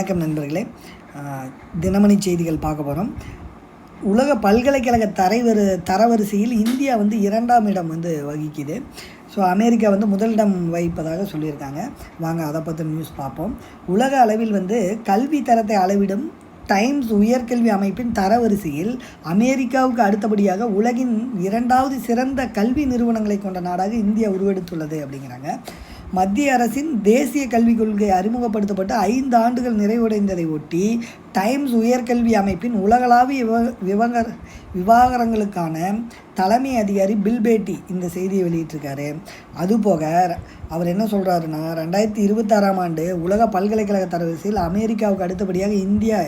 வணக்கம் நண்பர்களே. தினமணி செய்திகள் பார்க்க போகிறோம். உலக பல்கலைக்கழக தரவரிசையில் இந்தியா 2ஆம் இடம் வகிக்குது. ஸோ அமெரிக்கா முதலிடம் வகிப்பதாக சொல்லியிருக்காங்க. வாங்க அதை பற்றி நியூஸ் பார்ப்போம். உலக அளவில் கல்வி தரத்தை அளவிடும் டைம்ஸ் உயர்கல்வி அமைப்பின் தரவரிசையில் அமெரிக்காவுக்கு அடுத்தபடியாக உலகின் 2வது சிறந்த கல்வி நிறுவனங்களை கொண்ட நாடாக இந்தியா உருவெடுத்துள்ளது அப்படிங்கிறாங்க. மத்திய அரசின் தேசிய கல்விக் கொள்கை அறிமுகப்படுத்தப்பட்டு 5 ஆண்டுகள் நிறைவடைந்ததை ஒட்டி டைம்ஸ் உயர்கல்வி அமைப்பின் உலகளாவிய விவகாரங்களுக்கான தலைமை அதிகாரி பில் பேட்டி இந்த செய்தியை வெளியிட்டிருக்காரு. அதுபோக அவர் என்ன சொல்கிறாருன்னா, 2026ஆம் ஆண்டு உலக பல்கலைக்கழக தரவரிசையில் அமெரிக்காவுக்கு அடுத்தபடியாக இந்தியா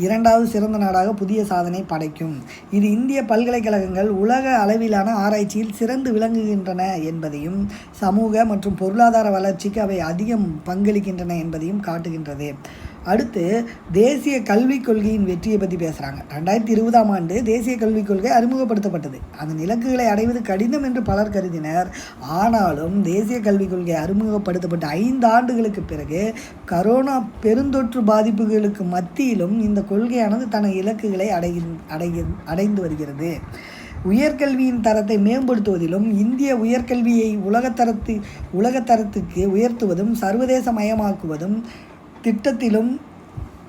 2வது சிறந்த நாடாக புதிய சாதனை படைக்கும். இது இந்திய பல்கலைக்கழகங்கள் உலக அளவிலான ஆராய்ச்சியில் சிறந்து விளங்குகின்றன என்பதையும், சமூக மற்றும் பொருளாதார வளர்ச்சிக்கு அவை அதிகம் பங்களிக்கின்றன என்பதையும் காட்டுகின்றது. அடுத்து தேசிய கல்விக் கொள்கையின் வெற்றியை பற்றி பேசுகிறாங்க. 2020ஆம் ஆண்டு தேசிய கல்விக் கொள்கை அறிமுகப்படுத்தப்பட்டது. அதன் இலக்குகளை அடைவது கடினம் என்று பலர் கருதினர். ஆனாலும் தேசிய கல்விக் கொள்கை அறிமுகப்படுத்தப்பட்ட 5 ஆண்டுகளுக்கு பிறகு கரோனா பெருந்தொற்று பாதிப்புகளுக்கு மத்தியிலும் இந்த கொள்கையானது தனது இலக்குகளை அடைந்து வருகிறது. உயர்கல்வியின் தரத்தை மேம்படுத்துவதிலும், இந்திய உயர்கல்வியை உலகத்தரத்துக்கு உயர்த்துவதும், சர்வதேச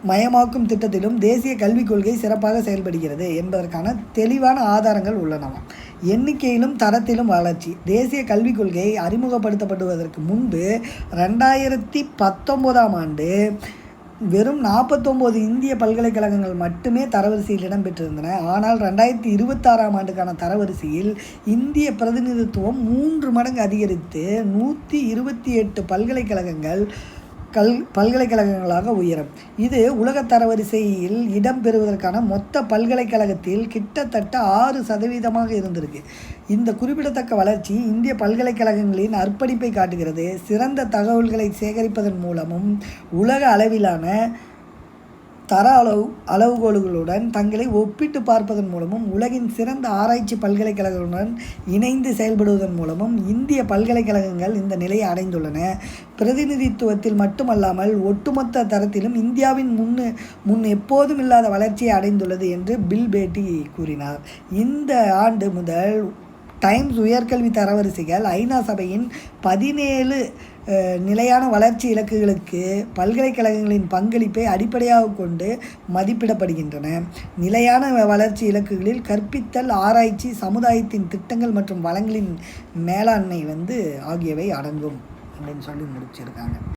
மயமாக்கும் திட்டத்திலும் தேசிய கல்விக் கொள்கை சிறப்பாக செயல்படுகிறது என்பதற்கான தெளிவான ஆதாரங்கள் உள்ளனவாம். எண்ணிக்கையிலும் தரத்திலும் வளர்ச்சி. தேசிய கல்விக் கொள்கை அறிமுகப்படுத்தப்படுவதற்கு முன்பு 2019ஆம் ஆண்டு வெறும் 49 இந்திய பல்கலைக்கழகங்கள் மட்டுமே தரவரிசையில் இடம்பெற்றிருந்தன. ஆனால் 2026ஆம் ஆண்டுக்கான தரவரிசையில் இந்திய பிரதிநிதித்துவம் 3 மடங்கு அதிகரித்து 128 பல்கலைக்கழகங்களாக உயரும். இது உலக தரவரிசையில் இடம்பெறுவதற்கான மொத்த பல்கலைக்கழகத்தில் கிட்டத்தட்ட 6% இருந்திருக்கு. இந்த குறிப்பிடத்தக்க வளர்ச்சி இந்திய பல்கலைக்கழகங்களின் அர்ப்பணிப்பை காட்டுகிறது. சிறந்த தகவல்களை சேகரிப்பதன் மூலமும் உலக அளவிலான தர அளவுகோல்களுடன் தங்களை ஒப்பிட்டு பார்ப்பதன் மூலமும், உலகின் சிறந்த ஆராய்ச்சி பல்கலைக்கழகங்களுடன் இணைந்து செயல்படுவதன் மூலமும் இந்திய பல்கலைக்கழகங்கள் இந்த நிலையை அடைந்துள்ளன. பிரதிநிதித்துவத்தில் மட்டுமல்லாமல் ஒட்டுமொத்த தரத்திலும் இந்தியாவின் முன் எப்போதும் இல்லாத வளர்ச்சியை அடைந்துள்ளது என்று பில் பேட்டி கூறினார். இந்த ஆண்டு முதல் டைம்ஸ் உயர்கல்வி தரவரிசைகள் ஐநா சபையின் 17 நிலையான வளர்ச்சி இலக்குகளுக்கு பல்கலைக்கழகங்களின் பங்களிப்பை அடிப்படையாக கொண்டு மதிப்பிடப்படுகின்றன. நிலையான வளர்ச்சி இலக்குகளில் கற்பித்தல், ஆராய்ச்சி, சமுதாயத்தின் திட்டங்கள் மற்றும் வளங்களின் மேலாண்மை ஆகியவை அடங்கும் அப்படின்னு சொல்லி முடிச்சிருக்காங்க.